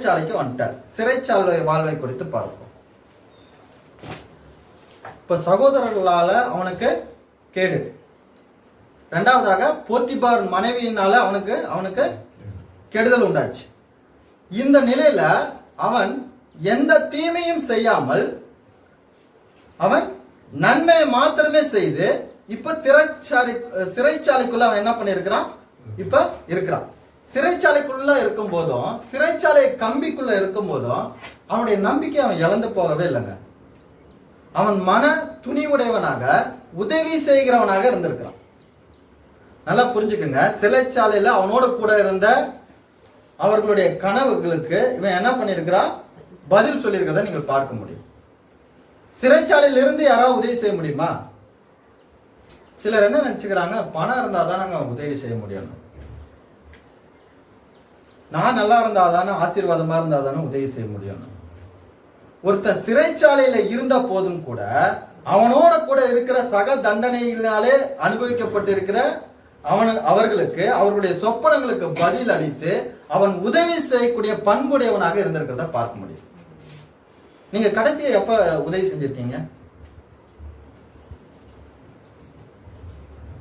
சிறைச்சாலைக்கு வந்துட்டார். சிறைச்சாலை வாழ்வை குறித்து பார்ப்போம். இப்ப சகோதரர்களால அவனுக்கு கேடு, இரண்டாவதாக போத்திபார் மனைவியினால அவனுக்கு கெடுதல் உண்டாச்சு. இந்த நிலையில அவன் எந்த தீமையும் செய்யாமல் அவன் நன்மையை மாத்திரமே செய்து இப்ப சிறைச்சாலைக்குள்ள அவன் என்ன பண்ணிருக்கிறான், இப்ப இருக்கிறான். சிறைச்சாலைக்குள்ள இருக்கும் போதும், சிறைச்சாலை கம்பிக்குள்ள இருக்கும் போதும் அவனுடைய நம்பிக்கை அவன் இழந்து போகவே இல்லைங்க. அவன் மன துணிவுடையவனாக உதவி செய்கிறவனாக இருந்திருக்கிறான். நல்லா புரிஞ்சுக்குங்க. சிறைச்சாலையில அவனோட கூட இருந்த அவர்களுடைய கனவுகளுக்கு இவன் என்ன பண்ணிருக்கிறான், பதில் சொல்லியிருக்கிறத நீங்கள் பார்க்க முடியும். சிறைச்சாலையில இருந்து யாராவது உதவி செய்ய முடியுமா? சிலர் என்ன நினைச்சுக்கிறாங்க, பணம் இருந்தாதான் நாங்க உதவி செய்ய முடியும், நான் நல்லா இருந்தாதானே, ஆசீர்வாதமா இருந்தாதானே உதவி செய்ய முடியும். ஒருத்தன் சிறைச்சாலையில இருந்த போதும் கூட அவனோட கூட இருக்கிற சக தண்டனையினாலே அனுபவிக்கப்பட்டிருக்கிற அவர்களுக்கு அவர்களுடைய சொப்பனங்களுக்கு பதில் அளித்து அவன் உதவி செய்யக்கூடிய பண்புடையவனாக இருந்திருக்கிறத பார்க்க முடியும். நீங்க கடைசியா எப்ப உதவி செஞ்சிருக்கீங்க?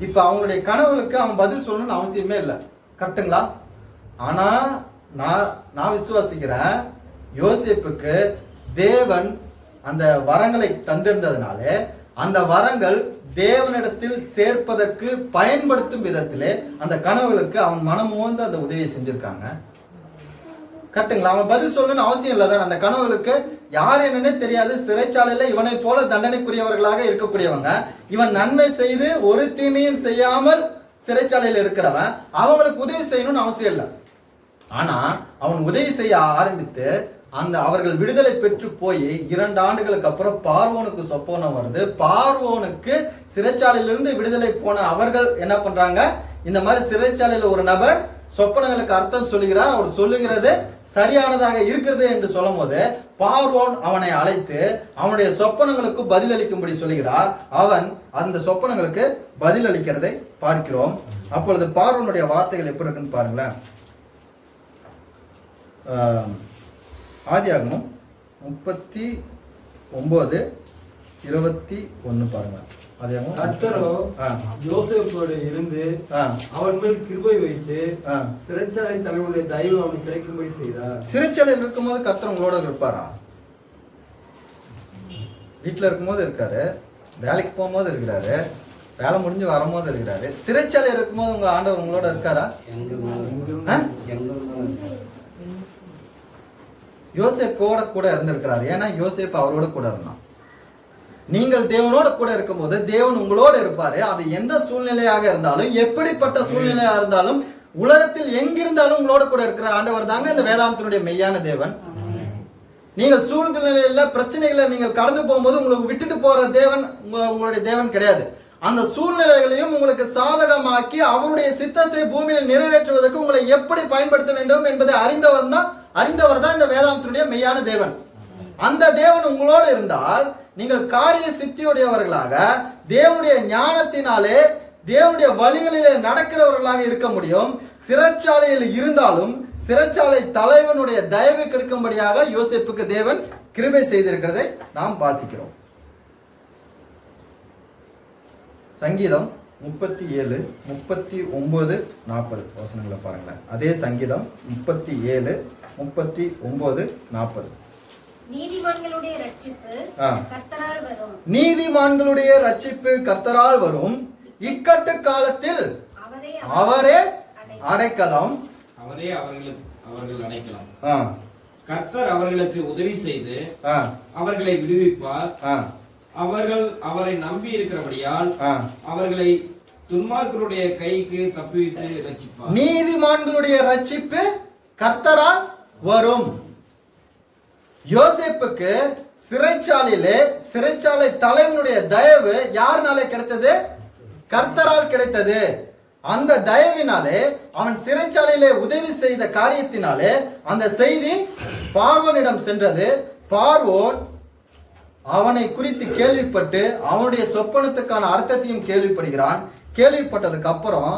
இப்ப அவங்களுடைய கனவுகளுக்கு அவன் பதில் சொல்லணும்னு அவசியமே இல்லை, கரெக்டுங்களா? ஆனா நான் விசுவாசிக்கிறேன், யோசேப்புக்கு தேவன் அந்த வரங்களை தந்திருந்ததுனால அந்த வரங்கள் தேவனிடத்தில் சேர்ப்பதற்கு பயன்படுத்தும் விதத்திலே அந்த கனவுகளுக்கு அவன் மனமோந்து அந்த உதவியை செஞ்சிருக்காங்க, கரெக்டுங்களா? அவன் பதில் சொல்லணும்னு அவசியம் இல்லதான். அந்த கனவுகளுக்கு யார் என்னன்னே தெரியாது. சிறைச்சாலையில இவனை போல தண்டனைக்குரியவர்களாக இருக்கக்கூடியவங்க, இவன் நன்மை செய்து ஒரு தீமையும் செய்யாமல் சிறைச்சாலையில் இருக்கிறவன், அவங்களுக்கு உதவி செய்யணும்னு அவசியம் இல்லை. ஆனா அவன் உதவி செய்ய ஆரம்பித்து அவர்கள் விடுதலை பெற்று போய் 2 ஆண்டுகளுக்கு அப்புறம் பார்வோனுக்கு சொப்பனம் வருது. பார்வோனுக்கு சிறைச்சாலையிலிருந்து விடுதலை போன அவர்கள் என்ன பண்றாங்க, இந்த மாதிரி சிறைச்சாலையில ஒரு நபர் சொப்பனங்களுக்கு அர்த்தம் சொல்லுகிறார், அவர் சொல்லுகிறது சரியானதாக இருக்கிறது என்று சொல்லும் போது பார்வோன் அவனை அழைத்து அவனுடைய சொப்பனங்களுக்கு பதில் அளிக்கும்படி சொல்லுகிறார். அவன் அந்த சொப்பனங்களுக்கு பதில் அளிக்கிறதை பார்க்கிறோம். அப்பொழுது பார்வோனுடைய வார்த்தைகள் எப்படி இருக்குன்னு பாருங்களேன். ஆதியாகமம் 39:21 பாருங்க. கர்த்தரோ யோசேப்போடு இருந்து அவன் மேல் கிருபை வைத்து சிறைச்சாலை தலைவனுடைய தயவு அவனுக்கு கிடைக்கும்படி செய்தார். சிறைச்சாலையில் இருக்கும்போது கர்த்தர் உங்களோட இருப்பாரா? வீட்டுல இருக்கும்போது இருக்காரு, வேலைக்கு போகும்போது இருக்கிறாரு, வேலை முடிஞ்சு வரும்போது இருக்கிறாரு. சிறைச்சாலை இருக்கும்போது உங்க ஆண்டவர் உங்களோட இருக்காரா? யோசேப்போட கூட இருந்திருக்கிறாரு. ஏன்னா யோசேப்பு அவரோட கூட இருந்தான். நீங்கள் தேவனோட கூட இருக்கும்போது தேவன் உங்களோட இருப்பாரு. அது எந்த சூழ்நிலையாக இருந்தாலும், எப்படிப்பட்ட சூழ்நிலையா இருந்தாலும், உலகத்தில் எங்கிருந்தாலும் உங்களோட கூட இருக்கிற ஆண்டவர் தாங்க இந்த வேதாந்தத்தினுடைய மெய்யான தேவன். நீங்கள் சூழ்நிலையில பிரச்சனைகளை நீங்கள் கடந்து போகும்போது உங்களுக்கு விட்டுட்டு போற தேவன் உங்களுடைய தேவன் கிடையாது. அந்த சூழ்நிலைகளையும் உங்களுக்கு சாதகமாக்கி அவருடைய சித்தத்தை பூமியில் நிறைவேற்றுவதற்கு உங்களை எப்படி பயன்படுத்த வேண்டும் என்பதை அறிந்தவர் தான் இந்த வேதாந்தத்தினுடைய மெய்யான தேவன். அந்த தேவன் உங்களோடு இருந்தால் நீங்கள் காரிய சித்தியுடையவர்களாக தேவனுடைய ஞானத்தினாலே தேவனுடைய வழிகளிலே நடக்கிறவர்களாக இருக்க முடியும். சிறைச்சாலையில் இருந்தாலும் சிறைச்சாலை தலைவனுடைய தயவு கிடைக்கும்படியாக யோசேப்புக்கு தேவன் கிருபை செய்திருக்கிறதை நாம் வாசிக்கிறோம். சங்கீதம் 37, 39, 40 வசனங்களை பாருங்களேன். அதே சங்கீதம் 37, 39, 40. நீதிமான்களுடைய ரட்சிப்பு கர்த்தரால் வரும். இக்கட்டு காலத்தில் அவரே அடைக்கலம். அவர்கள் அடைக்கலம். கர்த்தர் அவர்களுக்கு உதவி செய்து அவர்களை விடுவிப்பார். அவர்கள் அவரை நம்பி இருக்கிறபடியால் அவர்களை துன்மார்க்கருடைய கைக்கு தப்புவித்து ரட்சிப்பார். நீதிமான்களுடைய ரட்சிப்பு கர்த்தரால் வரும். யோசேப்புக்கு சிறைச்சாலை தலைவனுடைய தயவு யாருனாலே கிடைத்தது? கர்த்தரால் கிடைத்தது. அந்த தயவினாலே அவன் சிறைச்சாலையிலே உதவி செய்த காரியத்தினாலே அந்த செய்தி பார்வோனிடம் சென்றது. பார்வோன் அவனை குறித்து கேள்விப்பட்டு அவனுடைய சொப்பனத்துக்கான அர்த்தத்தையும் கேள்விப்படுகிறான். கேள்விப்பட்டதுக்கு அப்புறம்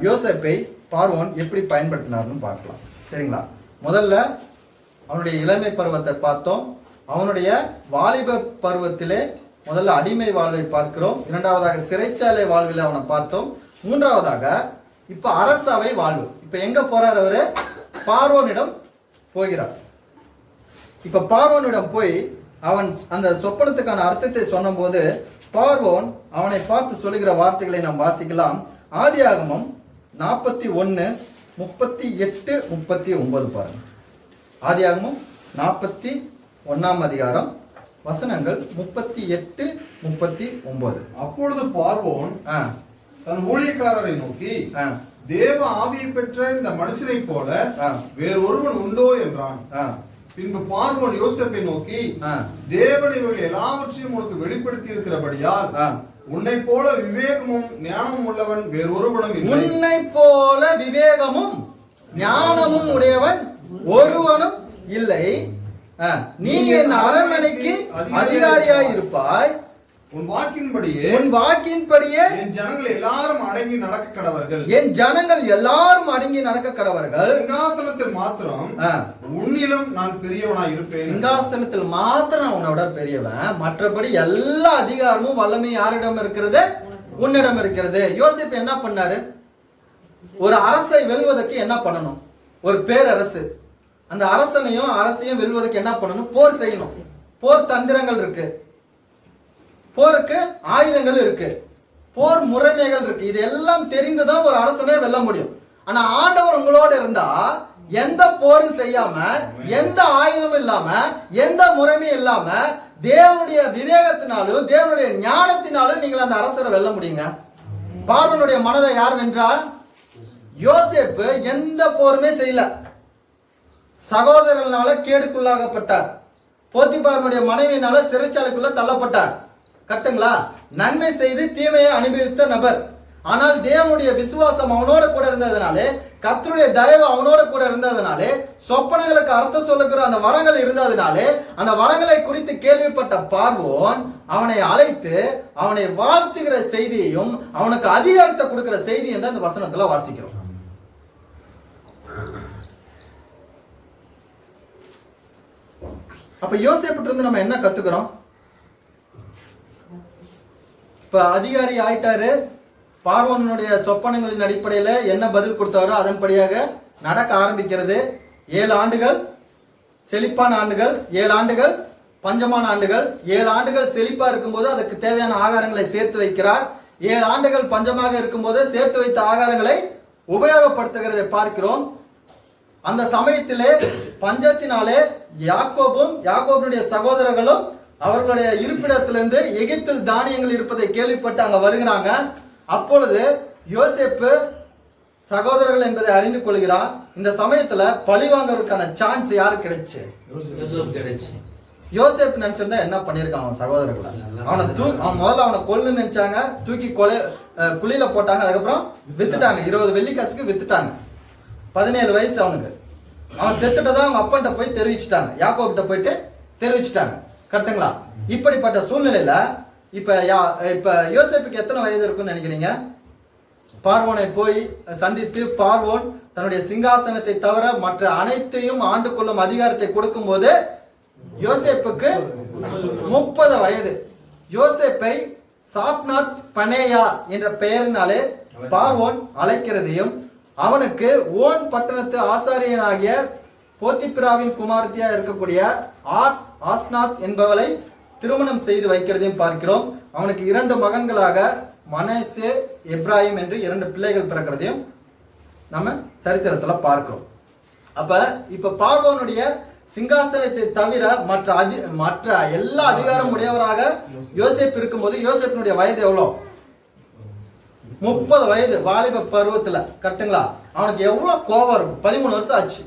யோசேப்பை பார்வோன் எப்படி பயன்படுத்தினார்னு பார்க்கலாம். சரிங்களா? முதல்ல அவனுடைய இளமை பருவத்தை பார்த்தோம். அவனுடைய வாலிப பருவத்திலே முதல்ல அடிமை வாழ்வை பார்க்கிறோம். இரண்டாவதாக சிறைச்சாலை வாழ்வில் அவனை பார்த்தோம். மூன்றாவதாக இப்ப அரசவை வாழ்வு. இப்ப எங்க போறார் அவரு? பார்வோனிடம் போகிறார். இப்ப பார்வோனிடம் போய் அவன் அந்த சொப்பனத்துக்கான அர்த்தத்தை சொன்ன போது பார்வோன் அவனை பார்த்து சொல்லுகிற வார்த்தைகளை நாம் வாசிக்கலாம். ஆதியாகமம் 41, 38, 39 பாருங்க. ஆதியாகமம் 41 அதிகாரம் வசனங்கள் 38, 39. அப்பொழுது பார்வோன் தன் ஊழியக்காரரை நோக்கி, தேவ ஆவியை பெற்ற இந்த மனுஷனை போல வேறு ஒருவன் உண்டோ என்றான். பின்பு பார்வோன் யோசேப்பை நோக்கி, தேவன் இவர்கள் எல்லாவற்றையும் உனக்கு வெளிப்படுத்தி இருக்கிறபடியால் உன்னை போல விவேகமும் ஞானமும் உள்ளவன் வேறு ஒருவனும் இல்லை. உன்னை போல விவேகமும் ஞானமும் உடையவன் ஒருவனும் இல்லை. நீ என் அரண்மனைக்கு அதிகாரியாய் இருப்பாய். உன் வாக்கின்படியே என் ஜனங்கள் எல்லாரும் அடங்கி நடக்க கடவர்கள். சிங்காசனத்தில் மாத்திரம் உன்னிலும் நான் பெரியவனாய் இருப்பேன். சிங்காசனத்தில் மாத்திரம் உன்னோட பெரியவன், மற்றபடி எல்லா அதிகாரமும் வல்லமையும் யாரிடம் இருக்கிறது? உன்னிடம் இருக்கிறது. யோசேப்பு என்ன பண்ணாரு? ஒரு அரசை வெல்வதற்கு என்ன பண்ணணும்? ஒரு பேரரசு, அந்த அரசையும் வெல்வதற்கு என்ன பண்ணணும்? போர் செய்யணும். போர் தந்திரங்கள் இருக்கு, போருக்கு ஆயுதங்கள் இருக்கு, போர் முறைமைகள் இருக்கு. இது எல்லாம் தெரிந்துதான் ஒரு அரசனை வெல்ல முடியும். ஆனா ஆண்டவர் உங்களோட இருந்தா எந்த போரும் செய்யாம, எந்த ஆயுதமும் இல்லாம, எந்த முறைமையும் இல்லாம, தேவனுடைய விவேகத்தினாலும் தேவனுடைய ஞானத்தினாலும் நீங்கள் அந்த அரசரை வெல்ல முடியுங்க. பார்வனுடைய மனதை யார் வென்றால்? யோசேப்பு எந்த போருமே செய்யல. சகோதரர்களால கேடுக்குள்ளாகப்பட்டார். போத்திபாரனுடைய மனைவியினால சிறைச்சாலைக்குள்ள தள்ளப்பட்டார். கட்டுங்களா? நன்மை செய்து தீமையை அனுபவித்த நபர். ஆனால் தேவனுடைய விசுவாசம் அவனோட கூட இருந்ததுனாலே, கர்த்தருடைய தயவு அவனோட கூட இருந்ததுனாலே, சொப்பனங்களுக்கு அர்த்தம் சொல்லுகிற அந்த வரங்கள் இருந்ததுனாலே, அந்த வரங்களை குறித்து கேள்விப்பட்ட பார்வோன் அவனை அழைத்து அவனை வாழ்த்துகிற செய்தியையும் அவனுக்கு அதிகாரத்தை கொடுக்கிற செய்தியும் தான் இந்த வசனத்துல வாசிக்கிறோம். அப்ப யோசேப்பு இருந்து நம்ம என்ன கத்துக்கிறோம்? இப்ப அதிகாரி ஆயிட்டாரு. பார்வோனுடைய சொப்பனங்களின் அடிப்படையில என்ன பதில் கொடுத்தாரோ அதன்படியாக நடக்க ஆரம்பிக்கிறது. 7 ஆண்டுகள் செழிப்பான ஆண்டுகள், 7 ஆண்டுகள் பஞ்சமான ஆண்டுகள். 7 ஆண்டுகள் செழிப்பா இருக்கும்போது அதற்கு தேவையான ஆகாரங்களை சேர்த்து வைக்கிறார். 7 ஆண்டுகள் பஞ்சமாக இருக்கும்போது சேர்த்து வைத்த ஆகாரங்களை உபயோகப்படுத்துகிறதை பார்க்கிறோம். அந்த சமயத்திலே பஞ்சத்தினாலே யாக்கோபுடைய சகோதரர்களும் அவர்களுடைய இருப்பிடத்திலிருந்து எகிப்தில் தானியங்கள் இருப்பதை கேள்விப்பட்டு அங்க வருகிறாங்க. அப்பொழுது யோசேப்பு சகோதரர்கள் என்பதை அறிந்து கொள்கிறான். இந்த சமயத்துல பழி வாங்குறதுக்கான சான்ஸ் யாருக்கு கிடைச்சு? யோசேப்பு நினைச்சிருந்தா என்ன பண்ணிருக்கான்? அவன் சகோதரர்கள் அவன் முதல்ல அவனை கொல்லு நினைச்சாங்க, தூக்கி குழியில போட்டாங்க. அதுக்கப்புறம் வித்துட்டாங்க, 20 வெள்ளிக்காசுக்கு வித்துட்டாங்க. 17 வயசு அவனுக்கு. அவன் செத்துட்டதான் அவங்க அப்பன்ட்ட போய் தெரிவிச்சுட்டாங்க, யாக்கோபிட்ட போயிட்டு தெரிவிச்சுட்டாங்க. கரெக்டுங்களா? இப்படிப்பட்ட சூழ்நிலையில இப்ப யோசேப்புக்கு எத்தனை வயது இருக்குன்னு நினைக்கிறீங்க? பார்வோனை போய் சந்தித்து பார்வோன் தன்னுடைய சிங்காசனத்தை தவிர மற்ற அனைத்தையும் ஆண்டு கொள்ளும் அதிகாரத்தை கொடுக்கும் போது யோசேப்புக்கு 30 வயது. யோசேப்பை சாப்நாத் பனேயா என்ற பெயரினாலே பார்வோன் அழைக்கிறதையும், அவனுக்கு ஓன் பட்டணத்து ஆசாரியனாகிய போத்திபிராவின் குமாரத்தியா இருக்கக்கூடிய ஆஸ்நாத் என்பவளை திருமணம் செய்து வைக்கிறதையும் பார்க்கிறோம். அவனுக்கு 2 மகன்களாக மனேசே, எப்ராஹிம் என்று 2 பிள்ளைகள் பிறக்கிறதையும் நம்ம சரித்திரத்துல பார்க்கிறோம். இப்ப பார்வோனுடைய சிங்காசனத்தை தவிர மற்ற எல்லா அதிகாரம் உடையவராக யோசேப்பு இருக்கும்போது யோசேப்பினுடைய வயது எவ்வளோ? 30 வயது, வாலிப பருவத்துல. கரெக்டுங்களா? அவனுக்கு எவ்வளவு கோபம் இருக்கும்? 13 வருஷம் ஆச்சு.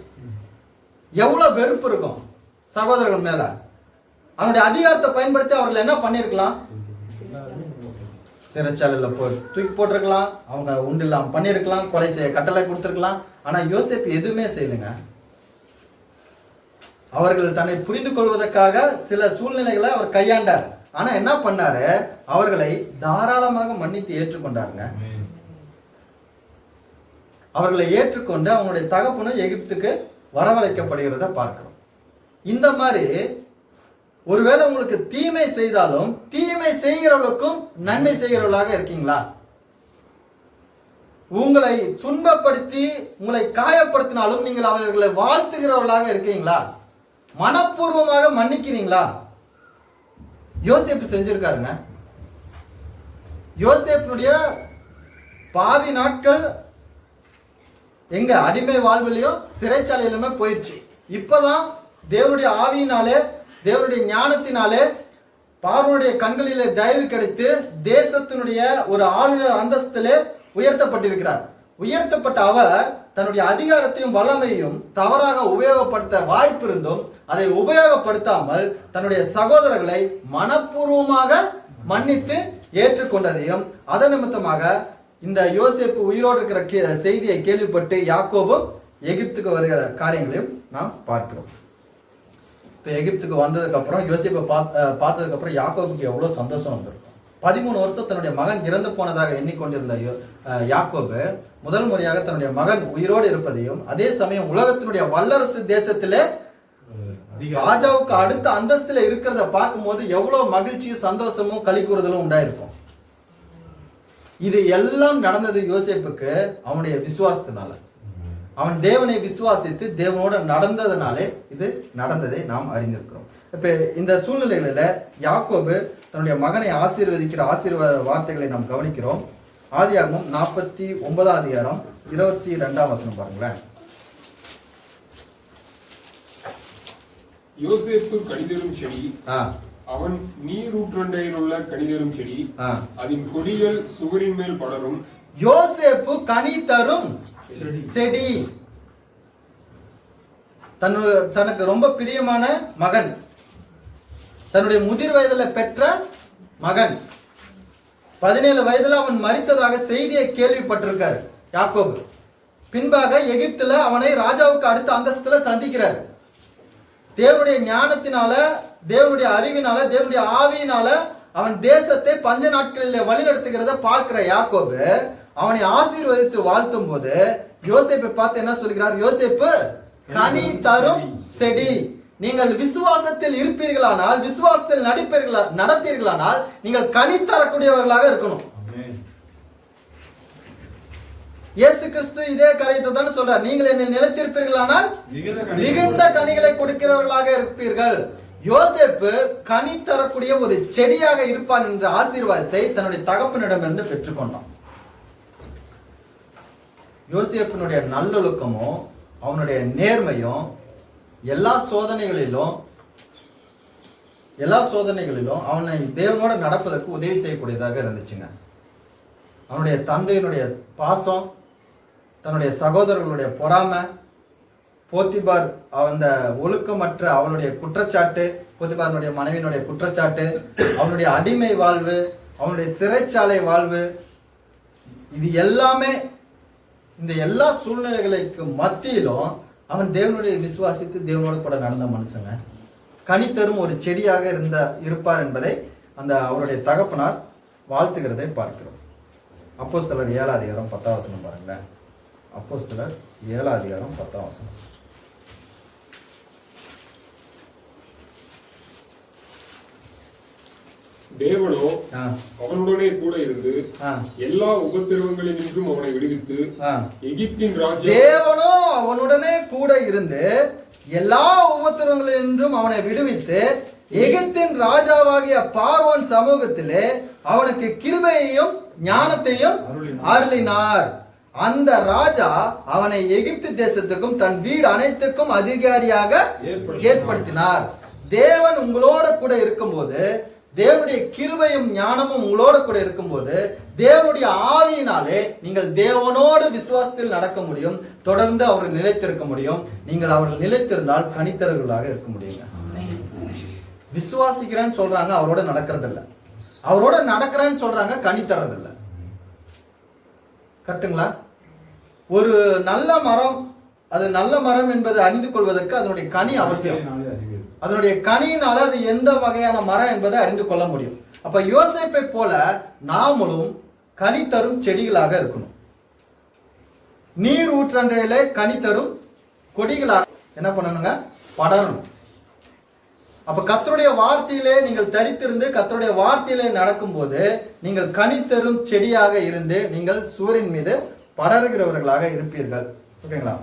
எவ்வளவு வெறுப்பு இருக்கும் சகோதரர்கள் மேல. அவனுடைய அதிகாரத்தை பயன்படுத்தி அவர்கள் என்ன பண்ணிருக்கலாம்? சிறைச்சாலையில போய் தூக்கி போட்டிருக்கலாம், அவங்க உண்டு இல்லாம பண்ணிருக்கலாம், கொலை செய்ய கட்டளை கொடுத்திருக்கலாம். ஆனா யோசேப்பு எதுவுமே செய்யலைங்க. அவர்கள் தன்னை புரிந்து கொள்வதற்காக சில சூழ்நிலைகளை அவர் கையாண்டார். ஆனா என்ன பண்ணாரு? அவர்களை தாராளமாக மன்னித்து ஏற்றுக்கொண்டாருங்க. அவர்களை ஏற்றுக்கொண்டு அவனுடைய தகப்பனும் எகிப்துக்கு வரவழைக்கப்படுகிறத பார்க்கிறோம். இந்த மாதிரி ஒருவேளை உங்களுக்கு தீமை செய்தாலும் தீமை செய்கிறவர்களுக்கும் நன்மை செய்கிறவர்களாக இருக்கீங்களா? உங்களை துன்பப்படுத்தி உங்களை காயப்படுத்தினாலும் நீங்கள் அவர்களை வாழ்த்துகிறவர்களாக இருக்கீங்களா? மனப்பூர்வமாக மன்னிக்கிறீங்களா? யோசேப்பு செஞ்சிருக்காருங்க. யோசேப்பினுடைய பாதி நாட்கள் எங்க அடிமை வாழ்விலையும் சிறைச்சாலையிலுமே போயிடுச்சு. இப்பதான் தேவனுடைய ஆவியினாலே தேவனுடைய ஞானத்தினாலே பார்வோனுடைய கண்களிலே தயவு கிடைத்து தேசத்தினுடைய ஒரு ஆளுநர் அந்தஸ்திலே உயர்த்தப்பட்டிருக்கிறார். உயர்த்தப்பட்ட அவர் தன்னுடைய அதிகாரத்தையும் வல்லமையும் தவறாக உபயோகப்படுத்த வாய்ப்பு இருந்தும் அதை உபயோகப்படுத்தாமல் தன்னுடைய சகோதரர்களை மனப்பூர்வமாக மன்னித்து ஏற்றுக்கொண்டதையும் அதன் நிமித்தமாக இந்த யோசேப்பு உயிரோடு இருக்கிற செய்தியை கேள்விப்பட்டு யாக்கோபும் எகிப்துக்கு வருகிற காரியங்களையும் நாம் பார்க்கிறோம். இப்போ எகிப்துக்கு வந்ததுக்கு அப்புறம் யோசேப்பை பார்த்ததுக்கு அப்புறம் யாக்கோபுக்கு எவ்வளவு சந்தோஷம் வந்திருக்கும். 13 வருஷம் தன்னுடைய மகன் இறந்து போனதாக எண்ணிக்கொண்டிருந்த யாக்கோபு முதல் முறையாக தன்னுடைய மகன் உயிரோடு இருப்பதையும் அதே சமயம் உலகத்தினுடைய வல்லரசு தேசத்திலே ராஜாவுக்கு அடுத்த அந்தஸ்துல இருக்கிறத பார்க்கும்போது எவ்வளவு மகிழ்ச்சியும் சந்தோஷமும் களி கூறுதலும் உண்டாயிருக்கும். இது எல்லாம் நடந்தது யோசேப்புக்கு அவனுடைய விசுவாசத்தினால. அவன் தேவனை விசுவாசித்து தேவனோட நடந்ததுனாலே இது நடந்ததை நாம் அறிந்திருக்கிறோம். இப்ப இந்த சூழ்நிலைகளில யாக்கோபு தன்னுடைய மகனை ஆசீர்வதிக்கிற ஆசீர்வாத வார்த்தைகளை நாம் கவனிக்கிறோம். ஆதியாகமம் 49 அதிகாரம் 22 வசனம் பாருங்களேன். யோசேப்பு கனிதரும் செடி, அவன் நீரூற்றண்டையில் உள்ள கனிதரும் செடி, அதன் கொடிகள் சுவரின் மேல் படரும். யோசேப்பு கனி தரும் செடி. தனக்கு ரொம்ப பிரியமான மகன், தன்னுடைய முதிர் வயதுல பெற்ற மகன், 17 வயதுல அவன் மரித்ததாக செய்தியை கேள்விப்பட்டிருக்காரு யாக்கோபு. பின்பாக எகிப்துல அவனை ராஜாவுக்கு அடுத்த அந்தஸ்துல சந்திக்கிறார். தேவனுடைய ஞானத்தினால, தேவனுடைய அறிவினால, தேவனுடைய ஆவியினால அவன் தேசத்தை பஞ்ச நாட்களில் வழிநடத்துகிறத பார்க்கிற யாக்கோபு அவனை ஆசீர்வதித்து வாழ்த்தும் போது யோசேப்பை பார்த்து என்ன சொல்கிறார்? யோசேப்பு கனி தரும் செடி. நீங்கள் விசுவாசத்தில் இருப்பீர்களானால், விசுவாசத்தில் நடப்பீர்களானால் நீங்கள் கனி தரக்கூடியவர்களாக இருக்கணும். இயேசு கிறிஸ்து இதே காரியத்தை தான் சொல்றார். நீங்கள் என்னை நிலைத்திருப்பீர்களானால் மிகுந்த கனிகளை கொடுக்கிறவர்களாக இருப்பீர்கள். யோசேப்பு கனி தரக்கூடிய ஒரு செடியாக இருப்பான் என்ற ஆசீர்வாதத்தை தன்னுடைய தகப்பனிடமிருந்து பெற்றுக்கொண்டான். யோசேப்பினுடைய நல்லொழுக்கமும் அவனுடைய நேர்மையும் எல்லா சோதனைகளிலும் அவனை தேவனோட நடப்பதற்கு உதவி செய்யக்கூடியதாக இருந்துச்சுங்க. அவனுடைய தந்தையினுடைய பாசம், தன்னுடைய சகோதரர்களுடைய பொறாமை, போத்திபார் அந்த ஒழுக்கமற்ற அவனுடைய குற்றச்சாட்டு, போத்திபாருடைய மனைவியினுடைய குற்றச்சாட்டு, அவனுடைய அடிமை வாழ்வு, அவனுடைய சிறைச்சாலை வாழ்வு, இது எல்லாமே இந்த எல்லா சூழ்நிலைகளுக்கு மத்தியிலும் அவன் தேவனுடைய விசுவாசித்து தேவனோடு கூட நடந்த மனுஷங்க. கனி தரும் ஒரு செடியாக இருப்பார் என்பதை அந்த அவருடைய தகப்பனார் வாழ்த்துகிறதை பார்க்கிறோம். அப்போஸ்தலர் 7 அதிகாரம் 10 வசனம் பாருங்களேன். அப்போஸ்தலர் 7 அதிகாரம் 10 வசனம். தேவனோ அவனுடனே கூட இருந்து எல்லா உபத்திரவங்களிலும் அவனை விடுவித்து எகிப்தின் ராஜா தேவனோ அவனுடனே கூட இருந்து எல்லா உபத்திரவங்களிலும் அவனை விடுவித்து எகிப்தின் ராஜாவாகிய பார்வோன் சமூகத்திலே அவனுக்கு கிருபையையும் ஞானத்தையும் அருளினார். அந்த ராஜா அவனை எகிப்து தேசத்துக்கும் தன் வீடு அனைத்துக்கும் அதிகாரியாக ஏற்படுத்தினார். தேவன் உங்களோட கூட இருக்கும்போது, தேவனுடைய கிருபையும் ஞானமும் உங்களோட கூட இருக்கும்போது, தேவனுடைய ஆவியினாலே நீங்கள் தேவனோடு விசுவாசத்தில் நடக்க முடியும். தொடர்ந்து அவர்கள் நிலைத்திருக்க முடியும். நீங்கள் அவர்கள் நிலைத்திருந்தால் கனித்தரர்களாக இருக்க முடியுங்க. விசுவாசிக்கிறேன்னு சொல்றாங்க, அவரோட நடக்கிறது இல்லை. அவரோட நடக்கிறேன்னு சொல்றாங்க, கனி தரதில்லை. கரெக்டுங்களா? ஒரு நல்ல மரம், அது நல்ல மரம் என்பதை அறிந்து கொள்வதற்கு அதனுடைய கனி அவசியம். அதனுடைய கனியினால அது எந்த வகையான மரம் என்பதை அறிந்து கொள்ள முடியும். அப்ப யோசேப்பை போல நாமளும் கனி தரும் செடிகளாக இருக்கணும். நீர் ஊற்றண்டையிலே கனி தரும் கொடிகளாக. என்ன பண்ணணுங்க? படரணும். அப்ப கர்த்தருடைய வார்த்தையிலே நீங்கள் தரித்திருந்து கர்த்தருடைய வார்த்தையிலே நடக்கும்போது நீங்கள் கனி தரும் செடியாக இருந்து நீங்கள் சுவரின் மீது படருகிறவர்களாக இருப்பீர்கள். ஓகேங்களா?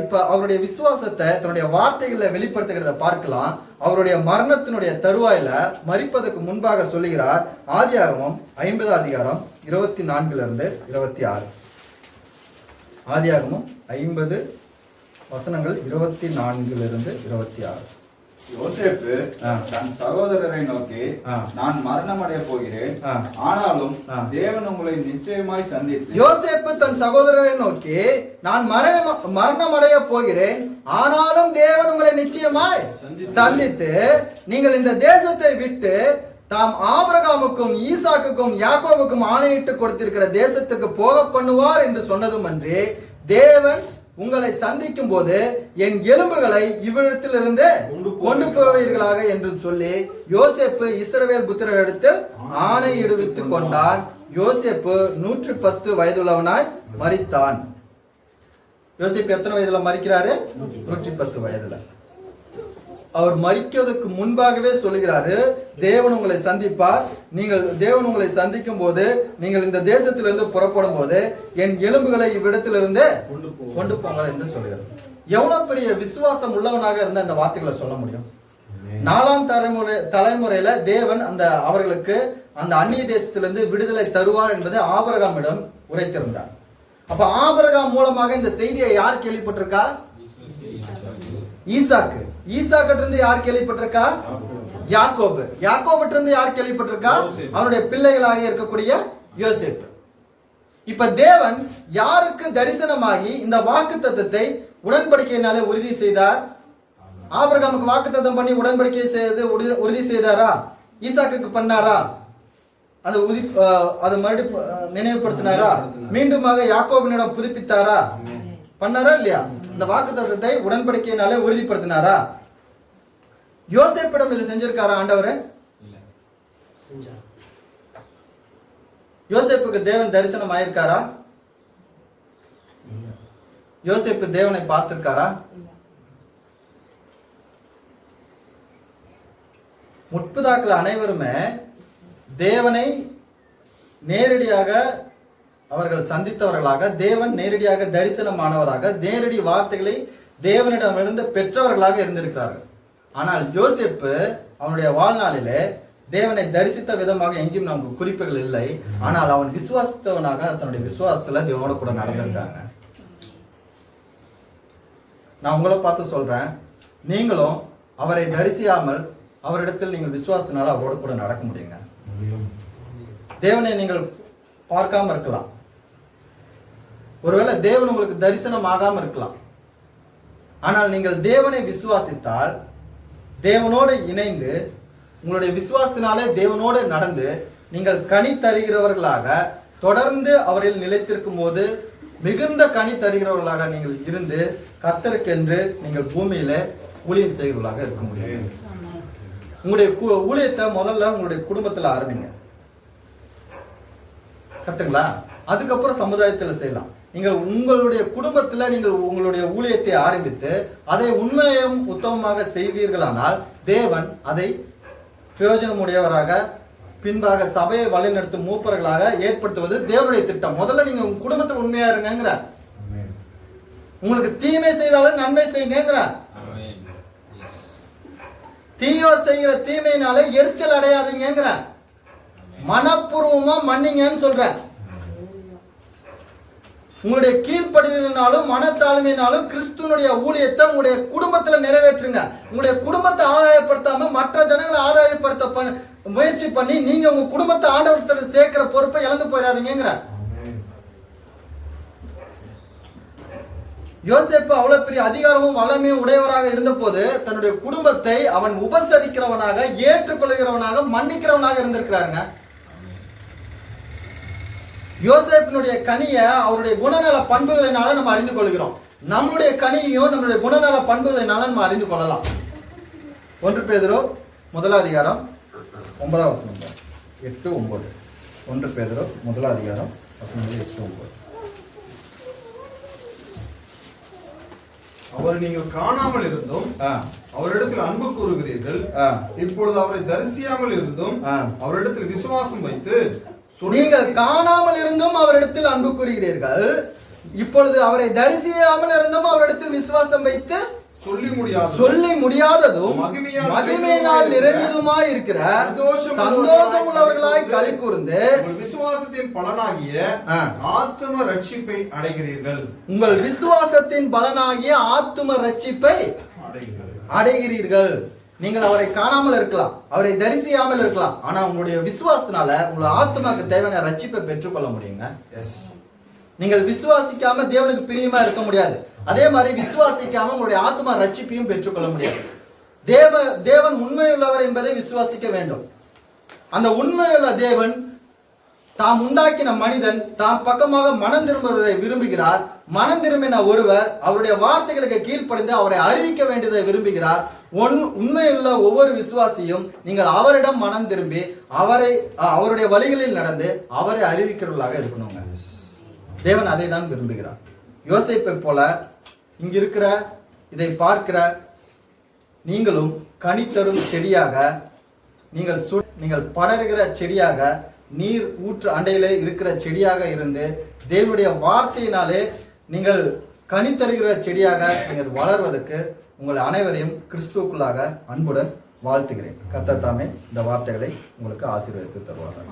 இப்ப அவருடைய விசுவாசத்தை தன்னுடைய வார்த்தைகளை வெளிப்படுத்துகிறத பார்க்கலாம். அவருடைய மரணத்தினுடைய தருவாயில மரிப்பதற்கு முன்பாக சொல்லுகிறார். ஆதியாகமம் 50 அதிகாரம் 24 26. ஆதியாகமம் 50 வசனங்கள் 24 26. யோசேப்பு தன் சகோதரரை நோக்கி, நான் மரணமடைய போகிறேன், ஆனாலும் தேவன் உங்களை நிச்சயமாய் சந்தித்து. யோசேப்பு தன் சகோதரரை நோக்கி, நான் மரணமடைய போகிறேன், ஆனாலும் தேவன் உங்களை நிச்சயமாய் சந்தித்து நீங்கள் இந்த தேசத்தை விட்டு தாம் ஆபிரகாமுக்கும் ஈசாக்குக்கும் யாக்கோபுக்கும் ஆணையிட்டு கொடுத்திருக்கிற தேசத்துக்கு போக பண்ணுவார் என்று சொன்னதும் அன்றி, தேவன் உங்களை சந்திக்கும் போது என் எலும்புகளை இவ்விடத்திலிருந்து கொண்டு போவீர்களாக என்று சொல்லி யோசேப்பு இஸ்ரவேல் புத்திரரிடத்தில் ஆணையிடுவித்துக் கொண்டான். யோசேப்பு 110 வயதுள்ளவனாய் மரித்தான். யோசேப்பு எத்தனை வயதுல மரிக்கிறாரு? 110 வயதுல. அவர் மரிக்கிறதுக்கு முன்பாகவே சொல்லுகிறாரு, தேவன் உங்களை சந்திப்பார். தேவன் உங்களை சந்திக்கும் போது நீங்கள் இந்த தேசத்திலிருந்து புறப்படும் போது என் எலும்புகளை இவ்விடத்திலிருந்து கொண்டு போங்க என்று சொல்லுகிறார். எவ்வளவு பெரிய விசுவாசம் உள்ளவனாக இருந்த இந்த வார்த்தைகளை சொல்ல முடியும்? 4ஆம் தலைமுறையில தேவன் அவர்களுக்கு அந்த அந்நிய தேசத்திலிருந்து விடுதலை தருவார் என்பதை ஆபிரகாமிடம் உரைத்திருந்தார். அப்ப ஆபிரகாம் மூலமாக இந்த செய்தியை யார் கேள்விப்பட்டிருக்கா? ஈசாக்கு. ஈசாக்கிட்ட இருந்து யார் கேள்விப்பட்டிருக்கா? யாக்கோபு. யாக்கோபிட்ட இருந்து யார் கேள்விப்பட்டிருக்கா? அவனுடைய பிள்ளைகளாக இருக்கக்கூடிய யோசேப்பு. இப்ப தேவன் யாருக்கு தரிசனமாகி இந்த வாக்குத்தத்தத்தை உடன்படிக்கையினாலே உறுதி செய்தார்? ஆபிரகாமுக்கு வாக்குத்தத்தம் பண்ணி உடன்படிக்கை செய்து உறுதி செய்தாரா? ஈசாக்குக்கு பண்ணாரா? அதை மறுபடியும் நினைவுபடுத்தினாரா? மீண்டுமாக யாக்கோபினிடம் புதுப்பித்தாரா? பண்ணாரா இல்லையா? இந்த வாக்குத்தத்தத்தை உடன்படிக்கையினாலே உறுதிப்படுத்தினாரா? யோசேப்பிடம் இது செஞ்சிருக்காரா ஆண்டவர்? யோசேப்புக்கு தேவன் தரிசனம் ஆயிருக்காரா? யோசேப்பு தேவனை பார்த்திருக்காரா? முற்பிதாக்கள் அனைவருமே தேவனை நேரடியாக அவர்கள் சந்தித்தவர்களாக, தேவன் நேரடியாக தரிசனமானவராக, நேரடி வார்த்தைகளை தேவனிடமிருந்து பெற்றவர்களாக இருந்திருக்கிறார்கள். ஆனால் யோசேப்பு அவனுடைய வாழ்நாளிலே தேவனை தரிசித்த விதமாக எங்கேயும் நமக்கு குறிப்புகள் இல்லை. ஆனால் அவன் விசுவாசித்தவனாக தன்னுடைய விசுவாசத்துல தேவனோட கூட நடந்திருக்காங்க. நான் உங்களை பார்த்து சொல்றேன், நீங்களும் அவரை தரிசியாமல் அவரிடத்தில் நீங்கள் விசுவாசத்தினால அவரோட கூட நடக்க முடியுங்க. தேவனை நீங்கள் பார்க்காம இருக்கலாம், ஒருவேளை தேவன் உங்களுக்கு தரிசனம் ஆகாம இருக்கலாம். ஆனால் நீங்கள் தேவனை விசுவாசித்தால், தேவனோடு இணைந்து உங்களுடைய விசுவாசத்தினாலே தேவனோடு நடந்து நீங்கள் கனி தருகிறவர்களாக தொடர்ந்து அவரில் நிலைத்திருக்கும் போது மிகுந்த கனி தருகிறவர்களாக நீங்கள் இருந்து கர்த்தருக்கென்று நீங்கள் பூமியில ஊழியம் செய்கிறவர்களாக இருக்க முடியும். உங்களுடைய ஊழியத்தை முதல்ல உங்களுடைய குடும்பத்தில் ஆரம்பிங்க, கரெக்டுங்களா? அதுக்கப்புறம் சமுதாயத்தில் செய்யலாம். நீங்கள் உங்களுடைய குடும்பத்தில் நீங்கள் உங்களுடைய ஊழியத்தை ஆரம்பித்து அதை உண்மையும் உத்தமமாக செய்வீர்களானால் தேவன் அதை பிரயோஜனமுடையவராக பின்பாக சபையை வழிநடத்தும் மூப்பர்களாக ஏற்படுத்துவது தேவனுடைய திட்டம். முதல்ல நீங்க உங்க குடும்பத்தில் உண்மையா இருங்கிற, உங்களுக்கு தீமை செய்தாலும் நன்மை செய்யுங்கிற, தீயோர் செய்கிற தீமையினாலே எரிச்சல் அடையாதீங்கிற, மனப்பூர்வமா மன்னிங்கன்னு சொல்ற. உங்களுடைய கீழ்ப்படிதலினாலும் மனத்தாழ்மையினாலும் கிறிஸ்துவனுடைய ஊழியத்தை உங்களுடைய குடும்பத்துல நிறைவேற்றுங்க. உங்களுடைய குடும்பத்தை ஆதாயப்படுத்தாம மற்ற ஜனங்களை ஆதாயப்படுத்த முயற்சி பண்ணி நீங்க உங்க குடும்பத்தை ஆண்டவர்கிட்ட சேர்க்கிற பொறுப்பை இழந்து போயிடாதீங்கிற. யோசேப்பு அவ்வளவு பெரிய அதிகாரமும் வல்லமையும் உடையவராக இருந்த போது தன்னுடைய குடும்பத்தை அவன் உபசரிக்கிறவனாக, ஏற்றுக்கொள்கிறவனாக, மன்னிக்கிறவனாக இருந்திருக்கிறாருங்க. யோசேப்பினுடைய கனியை அவருடைய குணநல பண்புகளினால நம்ம அறிந்து கொள்கிறோம். நம்முடைய கனியையும் நம்முடைய குணநல பண்புகளினால நம்ம அறிந்து கொள்ளலாம். 1 பேதுரு 1 அதிகாரம் 9 வசனம் 8-9. 1 பேதுரு 1 அதிகாரம் வசனங்கள் 8-9. அவரை நீங்கள் காணாமல் இருந்தும் அவரிடத்தில் அன்பு கூறுகிறீர்கள். இப்பொழுது அவரை தரிசியாமல் இருந்தும் அவரிடத்தில் விசுவாசம் வைத்து, நீங்கள் காணாமல் இருந்தும் அவரிடத்தில் அன்பு கூறுகிறீர்கள், இப்பொழுது அவரை தரிசியாமல் இருந்தும் அவரிடத்தில் விசுவாசம் வைத்து சொல்லி முடியாததும் மகிமையினால் நிறைந்ததுமாய் இருக்கிற சந்தோஷம் உள்ளவர்களாய் களி கூர்ந்து விசுவாசத்தின் பலனாகிய ஆத்தும ரட்சிப்பை அடைகிறீர்கள். உங்கள் விசுவாசத்தின் பலனாகிய ஆத்தும ரட்சிப்பை அடைகிறீர்கள். நீங்கள் அவரை காணாமல் இருக்கலாம், அவரை தரிசியாமல் இருக்கலாம், ஆனா உங்களுடைய விசுவாசத்தினால உங்கள் ஆத்துமாக்கு தேவையான ரட்சிப்பை பெற்றுக்கொள்ள முடியுங்க. நீங்கள் விசுவாசிக்காம தேவனுக்கு பிரியமா இருக்க முடியாது. அதே மாதிரி விசுவாசிக்காம உங்களுடைய ஆத்மா ரட்சிப்பையும் பெற்றுக்கொள்ள முடியாது. தேவன் உண்மையுள்ளவர் என்பதை விசுவாசிக்க வேண்டும். அந்த உண்மையுள்ள தேவன் தாம் உண்டாக்கின மனிதன் தாம் பக்கமாக மனம் திரும்புவதை விரும்புகிறார். மனம் திரும்பின ஒருவர் அவருடைய வார்த்தைகளுக்கு கீழ்ப்படிந்து அவரை அறிவிக்க வேண்டியதை விரும்புகிறார். உண்மையுள்ள ஒவ்வொரு விசுவாசியும் நீங்கள் அவரிடம் மனம் திரும்பி அவருடைய வழிகளில் நடந்து அவரை அறிவிக்கிறவர்களாக இருக்கணுங்க. தேவன் அதை தான் விரும்புகிறார். யோசேப்பை போல இங்க இருக்கிற இதை பார்க்கிற நீங்களும் கனித்தரும் செடியாக, நீங்கள் படர்கிற செடியாக, நீர் ஊற்று அண்டையிலே இருக்கிற செடியாக இருந்து தேவனுடைய வார்த்தையினாலே நீங்கள் கனித்தருகிற செடியாக நீங்கள் வளர்வதற்கு உங்கள் அனைவரையும் கிறிஸ்துவுக்குள்ளாக அன்புடன் வாழ்த்துகிறேன். கர்த்தர் தாமே இந்த வார்த்தைகளை உங்களுக்கு ஆசீர்வதித்து தருவார்கள்.